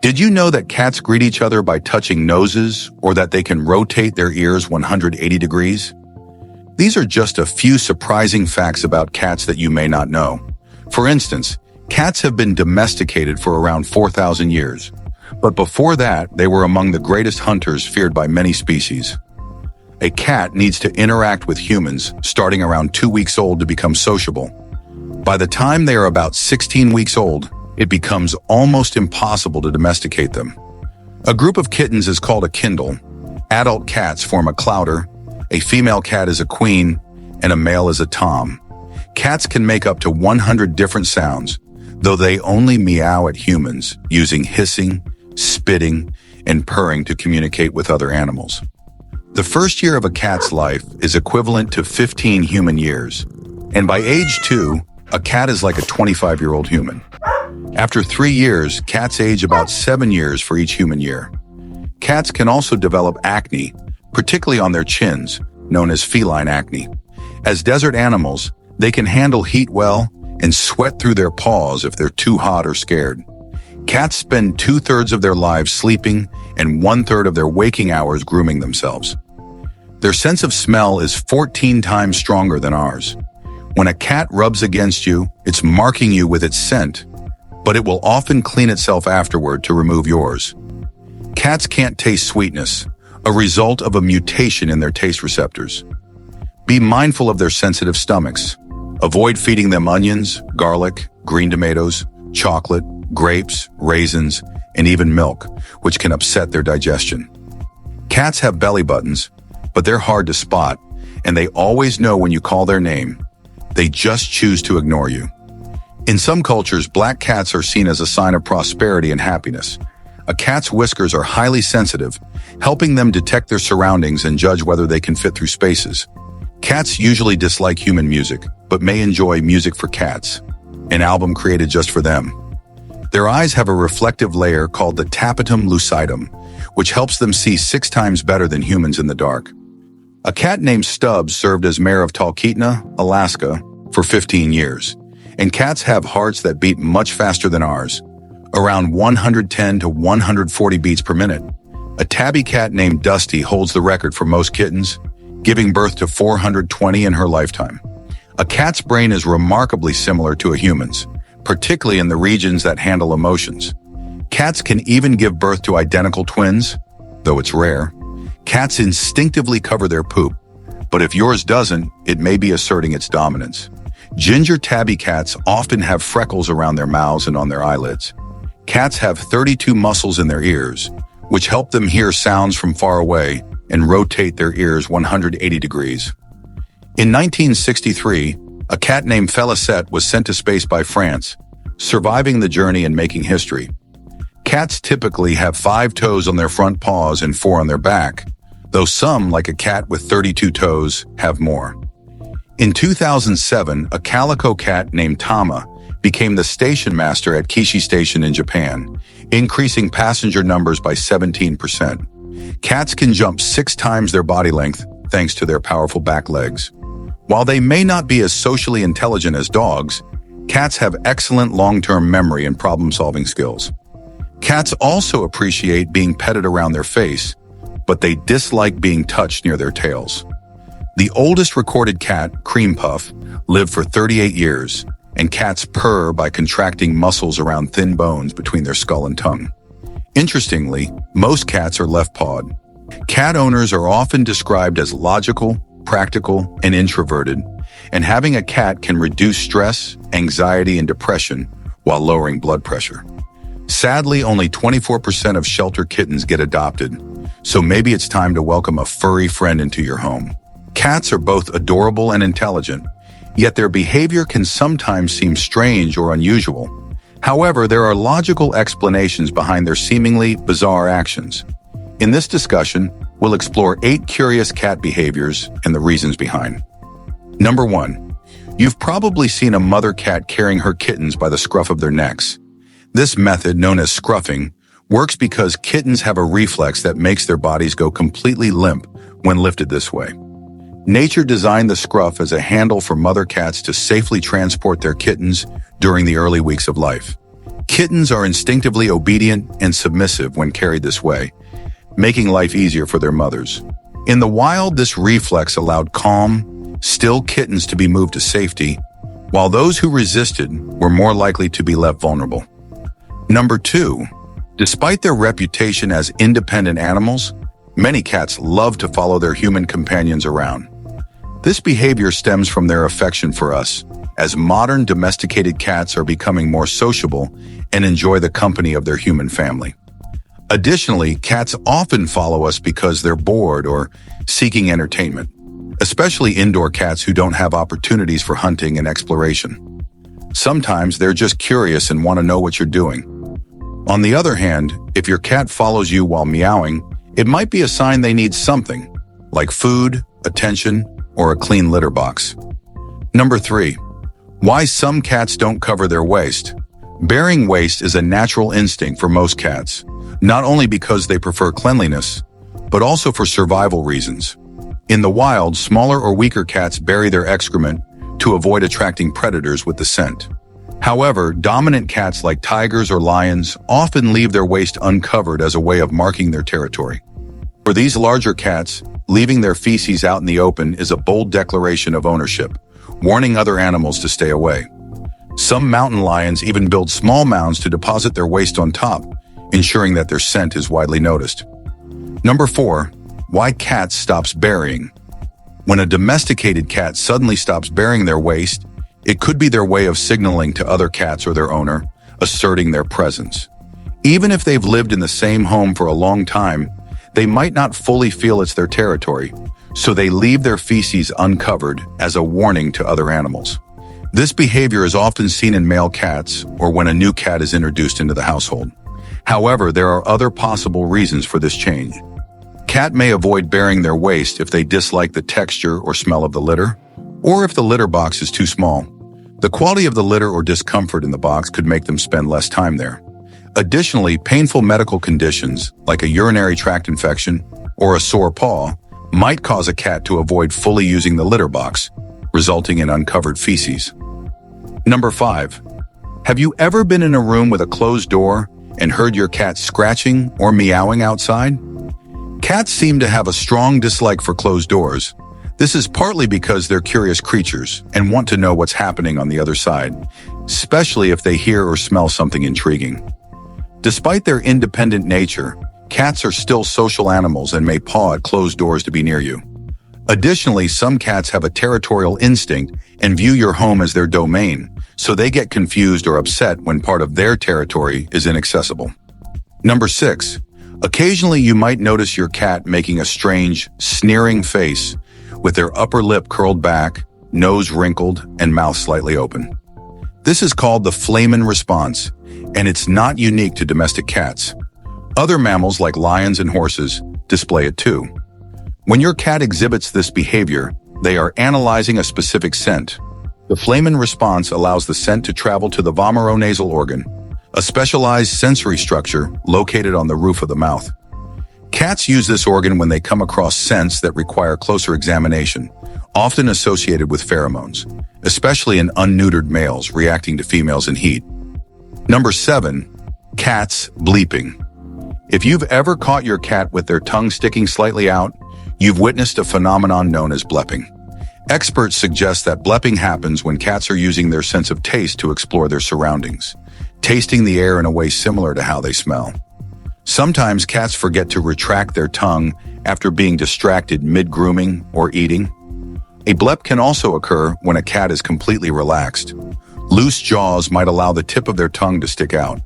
Did you know that cats greet each other by touching noses or that they can rotate their ears 180 degrees? These are just a few surprising facts about cats that you may not know. For instance, cats have been domesticated for around 4,000 years. But before that, they were among the greatest hunters feared by many species. A cat needs to interact with humans starting around 2 weeks old to become sociable. By the time they are about 16 weeks old, it becomes almost impossible to domesticate them. A group of kittens is called a kindle. Adult cats form a clouder, a female cat is a queen, and a male is a tom. Cats can make up to 100 different sounds, though they only meow at humans, using hissing, spitting, and purring to communicate with other animals. The first year of a cat's life is equivalent to 15 human years, and by age 2, a cat is like a 25-year-old human. After 3 years, cats age about 7 years for each human year. Cats can also develop acne, particularly on their chins, known as feline acne. As desert animals, they can handle heat well and sweat through their paws if they're too hot or scared. Cats spend 2/3 of their lives sleeping and 1/3 of their waking hours grooming themselves. Their sense of smell is 14 times stronger than ours. When a cat rubs against you, it's marking you with its scent, but it will often clean itself afterward to remove yours. Cats can't taste sweetness, a result of a mutation in their taste receptors. Be mindful of their sensitive stomachs. Avoid feeding them onions, garlic, green tomatoes, chocolate, grapes, raisins, and even milk, which can upset their digestion. Cats have belly buttons, but they're hard to spot, and they always know when you call their name. They just choose to ignore you. In some cultures, black cats are seen as a sign of prosperity and happiness. A cat's whiskers are highly sensitive, helping them detect their surroundings and judge whether they can fit through spaces. Cats usually dislike human music, but may enjoy music for cats, an album created just for them. Their eyes have a reflective layer called the tapetum lucidum, which helps them see 6 times better than humans in the dark. A cat named Stubbs served as mayor of Talkeetna, Alaska, for 15 years, and cats have hearts that beat much faster than ours, around 110 to 140 beats per minute. A tabby cat named Dusty holds the record for most kittens, giving birth to 420 in her lifetime. A cat's brain is remarkably similar to a human's, particularly in the regions that handle emotions. Cats can even give birth to identical twins, though it's rare. Cats instinctively cover their poop, but if yours doesn't, it may be asserting its dominance. Ginger tabby cats often have freckles around their mouths and on their eyelids. Cats have 32 muscles in their ears, which help them hear sounds from far away and rotate their ears 180 degrees. In 1963, a cat named Felicette was sent to space by France, surviving the journey and making history. Cats typically have 5 toes on their front paws and 4 on their back, though some, like a cat with 32 toes, have more. In 2007, a calico cat named Tama became the station master at Kishi Station in Japan, increasing passenger numbers by 17%. Cats can jump 6 times their body length thanks to their powerful back legs. While they may not be as socially intelligent as dogs, cats have excellent long-term memory and problem-solving skills. Cats also appreciate being petted around their face, but they dislike being touched near their tails. The oldest recorded cat, Cream Puff, lived for 38 years, and cats purr by contracting muscles around thin bones between their skull and tongue. Interestingly, most cats are left-pawed. Cat owners are often described as logical, practical, and introverted, and having a cat can reduce stress, anxiety, and depression while lowering blood pressure. Sadly, only 24% of shelter kittens get adopted, so maybe it's time to welcome a furry friend into your home. Cats are both adorable and intelligent, yet their behavior can sometimes seem strange or unusual. However, there are logical explanations behind their seemingly bizarre actions. In this discussion, we'll explore 8 curious cat behaviors and the reasons behind. Number 1. You've probably seen a mother cat carrying her kittens by the scruff of their necks. This method, known as scruffing, works because kittens have a reflex that makes their bodies go completely limp when lifted this way. Nature designed the scruff as a handle for mother cats to safely transport their kittens during the early weeks of life. Kittens are instinctively obedient and submissive when carried this way, making life easier for their mothers. In the wild, this reflex allowed calm, still kittens to be moved to safety, while those who resisted were more likely to be left vulnerable. Number 2. Despite their reputation as independent animals, many cats love to follow their human companions around. This behavior stems from their affection for us, as modern domesticated cats are becoming more sociable and enjoy the company of their human family. Additionally, cats often follow us because they're bored or seeking entertainment, especially indoor cats who don't have opportunities for hunting and exploration. Sometimes they're just curious and want to know what you're doing. On the other hand, if your cat follows you while meowing, it might be a sign they need something, like food, attention, or a clean litter box. Number 3. Why some cats don't cover their waist. Bearing waist is a natural instinct for most cats, not only because they prefer cleanliness, but also for survival reasons. In the wild, smaller or weaker cats bury their excrement to avoid attracting predators with the scent. However, dominant cats like tigers or lions often leave their waist uncovered as a way of marking their territory. For these larger cats, leaving their feces out in the open is a bold declaration of ownership, warning other animals to stay away. Some mountain lions even build small mounds to deposit their waste on top, ensuring that their scent is widely noticed. Number 4. Why cats stops burying. When a domesticated cat suddenly stops burying their waist, it could be their way of signaling to other cats or their owner, asserting their presence. Even if they've lived in the same home for a long time, they might not fully feel it's their territory, so they leave their feces uncovered as a warning to other animals. This behavior is often seen in male cats or when a new cat is introduced into the household. However, there are other possible reasons for this change. Cat may avoid burying their waist if they dislike the texture or smell of the litter, or if the litter box is too small. The quality of the litter or discomfort in the box could make them spend less time there. Additionally, painful medical conditions like a urinary tract infection or a sore paw might cause a cat to avoid fully using the litter box, resulting in uncovered feces. Number 5. Have you ever been in a room with a closed door and heard your cat scratching or meowing outside? Cats seem to have a strong dislike for closed doors. This is partly because they're curious creatures and want to know what's happening on the other side, especially if they hear or smell something intriguing. Despite their independent nature, cats are still social animals and may paw at closed doors to be near you. Additionally, some cats have a territorial instinct and view your home as their domain, so they get confused or upset when part of their territory is inaccessible. Number 6. Occasionally you might notice your cat making a strange, sneering face with their upper lip curled back, nose wrinkled, and mouth slightly open. This is called the flamen response, and it's not unique to domestic cats. Other mammals like lions and horses display it too. When your cat exhibits this behavior, they are analyzing a specific scent. The flamen response allows the scent to travel to the vomeronasal organ, a specialized sensory structure located on the roof of the mouth. Cats use this organ when they come across scents that require closer examination, often associated with pheromones, especially in unneutered males reacting to females in heat. Number 7. Cats bleeping. If you've ever caught your cat with their tongue sticking slightly out, you've witnessed a phenomenon known as blepping. Experts suggest that blepping happens when cats are using their sense of taste to explore their surroundings, tasting the air in a way similar to how they smell. Sometimes cats forget to retract their tongue after being distracted mid-grooming or eating. A blep can also occur when a cat is completely relaxed. Loose jaws might allow the tip of their tongue to stick out.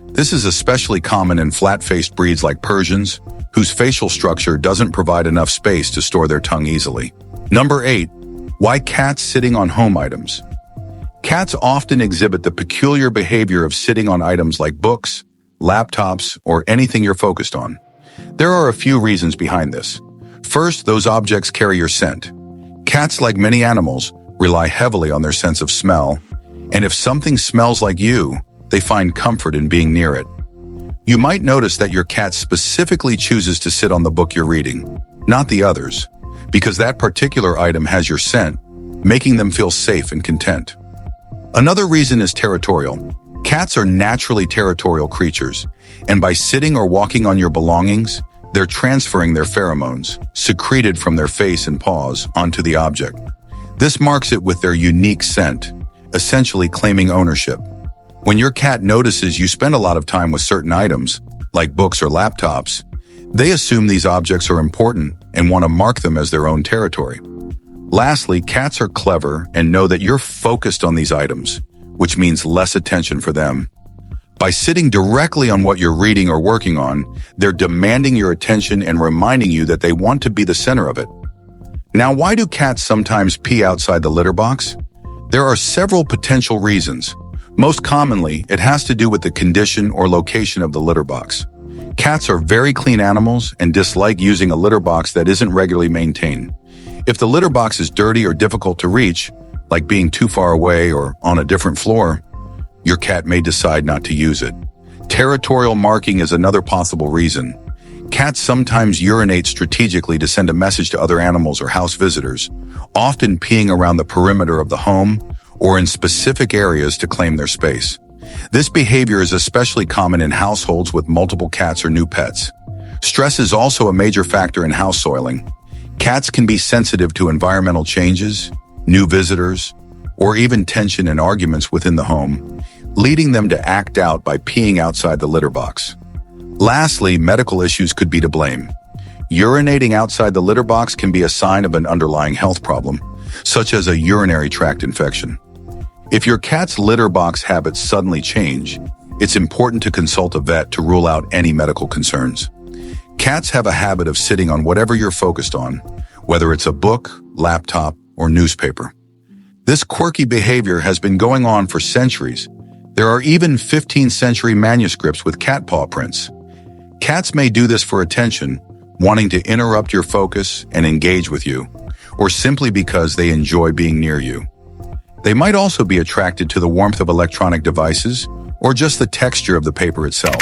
This is especially common in flat-faced breeds like Persians, whose facial structure doesn't provide enough space to store their tongue easily. Number 8. Why cats sitting on home items. Cats often exhibit the peculiar behavior of sitting on items like books, laptops, or anything you're focused on. There are a few reasons behind this. First, those objects carry your scent. Cats, like many animals, rely heavily on their sense of smell, and if something smells like you, they find comfort in being near it. You might notice that your cat specifically chooses to sit on the book you're reading, not the others, because that particular item has your scent, making them feel safe and content. Another reason is territorial. Cats are naturally territorial creatures, and by sitting or walking on your belongings, they're transferring their pheromones, secreted from their face and paws, onto the object. This marks it with their unique scent, essentially claiming ownership. When your cat notices you spend a lot of time with certain items, like books or laptops, they assume these objects are important and want to mark them as their own territory. Lastly, cats are clever and know that you're focused on these items, which means less attention for them. By sitting directly on what you're reading or working on, they're demanding your attention and reminding you that they want to be the center of it. Now, why do cats sometimes pee outside the litter box? There are several potential reasons. Most commonly, it has to do with the condition or location of the litter box. Cats are very clean animals and dislike using a litter box that isn't regularly maintained. If the litter box is dirty or difficult to reach, like being too far away or on a different floor, your cat may decide not to use it. Territorial marking is another possible reason. Cats sometimes urinate strategically to send a message to other animals or house visitors, often peeing around the perimeter of the home or in specific areas to claim their space. This behavior is especially common in households with multiple cats or new pets. Stress is also a major factor in house soiling. Cats can be sensitive to environmental changes, new visitors, or even tension and arguments within the home, leading them to act out by peeing outside the litter box. Lastly, medical issues could be to blame. Urinating outside the litter box can be a sign of an underlying health problem, such as a urinary tract infection. If your cat's litter box habits suddenly change, it's important to consult a vet to rule out any medical concerns. Cats have a habit of sitting on whatever you're focused on, whether it's a book, laptop, or newspaper. This quirky behavior has been going on for centuries. There are even 15th century manuscripts with cat paw prints. Cats may do this for attention, wanting to interrupt your focus and engage with you, or simply because they enjoy being near you. They might also be attracted to the warmth of electronic devices or just the texture of the paper itself.